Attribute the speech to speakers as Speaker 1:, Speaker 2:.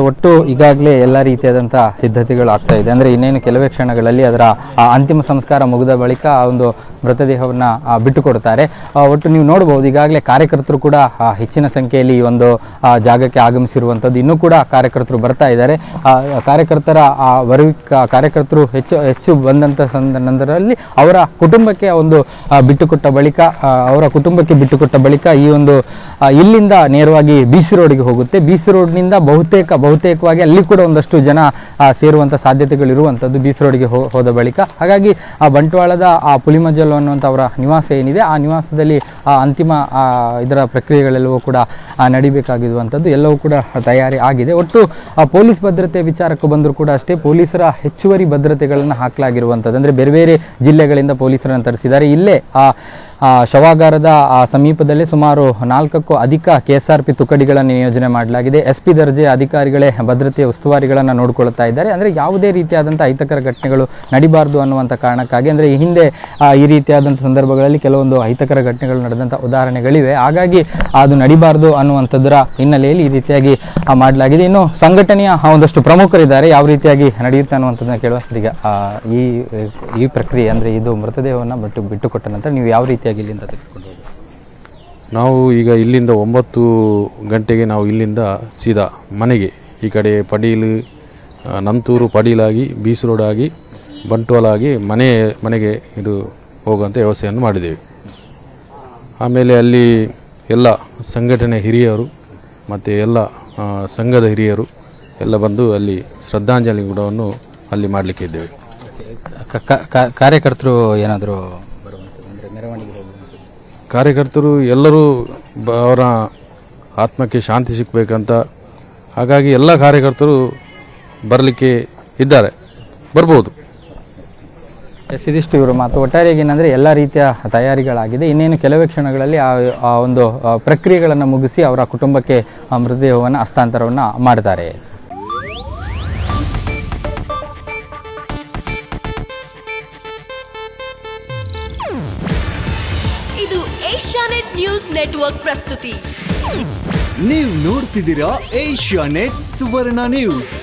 Speaker 1: ಒಟ್ಟು ಈಗಾಗಲೇ ಎಲ್ಲ ರೀತಿಯಾದಂಥ ಸಿದ್ಧತೆಗಳು ಆಗ್ತಾ ಇದೆ. ಅಂದರೆ ಇನ್ನೇನು ಕೆಲವೇ ಕ್ಷಣಗಳಲ್ಲಿ ಅದರ ಅಂತಿಮ ಸಂಸ್ಕಾರ ಮುಗಿದ ಬಳಿಕ ಆ ಒಂದು ಮೃತದೇಹವನ್ನು ಬಿಟ್ಟುಕೊಡ್ತಾರೆ. ಒಟ್ಟು ನೀವು ನೋಡ್ಬೋದು ಈಗಾಗಲೇ ಕಾರ್ಯಕರ್ತರು ಕೂಡ ಹೆಚ್ಚಿನ ಸಂಖ್ಯೆಯಲ್ಲಿ ಈ ಒಂದು ಜಾಗಕ್ಕೆ ಆಗಮಿಸಿರುವಂಥದ್ದು. ಇನ್ನೂ ಕೂಡ ಕಾರ್ಯಕರ್ತರು ಬರ್ತಾ ಇದ್ದಾರೆ. ಕಾರ್ಯಕರ್ತರ ಕಾರ್ಯಕರ್ತರು ಹೆಚ್ಚು ಬಂದಂಥ ನಂತರದಲ್ಲಿ ಅವರ ಕುಟುಂಬಕ್ಕೆ ಒಂದು ಬಿಟ್ಟುಕೊಟ್ಟ ಬಳಿಕ ಈ ಒಂದು ಇಲ್ಲಿಂದ ನೇರವಾಗಿ BC ರೋಡ್ಗೆ ಹೋಗುತ್ತೆ. BC ರೋಡ್ನಿಂದ ಬಹುತೇಕವಾಗಿ ಅಲ್ಲಿ ಕೂಡ ಒಂದಷ್ಟು ಜನ ಸೇರುವಂಥ ಸಾಧ್ಯತೆಗಳಿರುವಂಥದ್ದು BC ರೋಡ್ಗೆ ಹೋದ ಬಳಿಕ. ಹಾಗಾಗಿ ಆ ಬಂಟ್ವಾಳದ ಆ ಪುಲಿಮಜಲು ಅನ್ನುವಂಥ ಅವರ ನಿವಾಸ ಏನಿದೆ, ಆ ನಿವಾಸದಲ್ಲಿ ಅಂತಿಮ ಇದರ ಪ್ರಕ್ರಿಯೆಗಳೆಲ್ಲವೂ ಕೂಡ ನಡಿಬೇಕಾಗಿರುವಂಥದ್ದು ಎಲ್ಲವೂ ಕೂಡ ತಯಾರಿ ಆಗಿದೆ. ಒಟ್ಟು ಪೊಲೀಸ್ ಭದ್ರತೆ ವಿಚಾರಕ್ಕೆ ಬಂದರೂ ಕೂಡ ಅಷ್ಟೇ, ಪೊಲೀಸರ ಹೆಚ್ಚುವರಿ ಭದ್ರತೆಗಳನ್ನು ಹಾಕಲಾಗಿರುವಂಥದ್ದು. ಅಂದರೆ ಬೇರೆ ಬೇರೆ ಜಿಲ್ಲೆಗಳಿಂದ ಪೊಲೀಸರನ್ನು ತರಿಸಿದ್ದಾರೆ. ಇಲ್ಲೇ ಶವಾಗಾರದ ಸಮೀಪದಲ್ಲಿ ಸುಮಾರು 4ಕ್ಕೂ ಅಧಿಕ KSRP ತುಕಡಿಗಳನ್ನು ನಿಯೋಜನೆ ಮಾಡಲಾಗಿದೆ. SP ದರ್ಜೆ ಅಧಿಕಾರಿಗಳೇ ಭದ್ರತೆಯ ಉಸ್ತುವಾರಿಗಳನ್ನು ನೋಡಿಕೊಳ್ತಾ ಇದ್ದಾರೆ. ಅಂದರೆ ಯಾವುದೇ ರೀತಿಯಾದಂಥ ಅಹಿತಕರ ಘಟನೆಗಳು ನಡಿಬಾರ್ದು ಅನ್ನುವಂಥ ಕಾರಣಕ್ಕಾಗಿ, ಅಂದರೆ ಈ ಹಿಂದೆ ಈ ರೀತಿಯಾದಂಥ ಸಂದರ್ಭಗಳಲ್ಲಿ ಕೆಲವೊಂದು ಅಹಿತಕರ ಘಟನೆಗಳು ನಡೆದಂಥ ಉದಾಹರಣೆಗಳಿವೆ. ಹಾಗಾಗಿ ಅದು ನಡಿಬಾರ್ದು ಅನ್ನುವಂಥದ್ದರ ಹಿನ್ನೆಲೆಯಲ್ಲಿ ಈ ರೀತಿಯಾಗಿ ಮಾಡಲಾಗಿದೆ. ಇನ್ನು ಸಂಘಟನೆಯ ಒಂದಷ್ಟು ಪ್ರಮುಖರಿದ್ದಾರೆ, ಯಾವ ರೀತಿಯಾಗಿ ನಡೆಯುತ್ತೆ ಅನ್ನುವಂಥದ್ದನ್ನ ಕೇಳುವ. ಈಗ ಈ ಪ್ರಕ್ರಿಯೆ ಅಂದರೆ ಇದು ಮೃತದೇಹವನ್ನು ಬಿಟ್ಟುಕೊಟ್ಟ ನಂತರ ನೀವು ಯಾವ ರೀತಿಯಾಗಿ ಇಲ್ಲಿಂದ ತೆಗೆದುಕೊಂಡು ಹೋಗಿ?
Speaker 2: ನಾವು ಈಗ ಇಲ್ಲಿಂದ 9 ಗಂಟೆಗೆ ನಾವು ಇಲ್ಲಿಂದ ಸೀದಾ ಮನೆಗೆ, ಈ ಕಡೆ ಪಡೀಲು ನಂತೂರು ಪಡೀಲಾಗಿ BC ರೋಡ್ ಆಗಿ ಬಂಟ್ವಾಳ ಆಗಿ ಮನೆಗೆ ಇದು ಹೋಗುವಂಥ ವ್ಯವಸ್ಥೆಯನ್ನು ಮಾಡಿದ್ದೇವೆ. ಆಮೇಲೆ ಅಲ್ಲಿ ಎಲ್ಲ ಸಂಘಟನೆ ಹಿರಿಯರು ಮತ್ತು ಎಲ್ಲ ಸಂಘದ ಹಿರಿಯರು ಎಲ್ಲ ಬಂದು ಅಲ್ಲಿ ಶ್ರದ್ಧಾಂಜಲಿ ಕೂಡವನ್ನು ಅಲ್ಲಿ ಮಾಡಲಿಕ್ಕೆ ಇದ್ದೇವೆ.
Speaker 1: ಕಾರ್ಯಕರ್ತರು ಏನಾದರೂ ಬರುವಂಥದ್ದು, ಮೆರವಣಿಗೆ
Speaker 2: ಕಾರ್ಯಕರ್ತರು ಎಲ್ಲರೂ ಅವರ ಆತ್ಮಕ್ಕೆ ಶಾಂತಿ ಸಿಗಬೇಕಂತ, ಹಾಗಾಗಿ ಎಲ್ಲ ಕಾರ್ಯಕರ್ತರು ಬರಲಿಕ್ಕೆ ಇದ್ದಾರೆ, ಬರ್ಬೋದು.
Speaker 1: ಇದಿಷ್ಟು ಇವರು ಮಾತು. ಒಟ್ಟಾರೆಯಾಗಿ ಏನಂದರೆ ಎಲ್ಲ ರೀತಿಯ ತಯಾರಿಗಳಾಗಿದೆ. ಇನ್ನೇನು ಕೆಲವೇ ಕ್ಷಣಗಳಲ್ಲಿ ಆ ಒಂದು ಪ್ರಕ್ರಿಯೆಗಳನ್ನು ಮುಗಿಸಿ ಅವರ ಕುಟುಂಬಕ್ಕೆ ಮೃತದೇಹವನ್ನು ಹಸ್ತಾಂತರವನ್ನು ಮಾಡ್ತಾರೆ.
Speaker 3: ಇದು ಏಷ್ಯಾನೆಟ್ ನ್ಯೂಸ್ ನೆಟ್ವರ್ಕ್ ಪ್ರಸ್ತುತಿ.
Speaker 4: ನೀವು ನೋಡ್ತಿದ್ದೀರಾ ಏಷ್ಯಾನೆಟ್ ಸುವರ್ಣ ನ್ಯೂಸ್.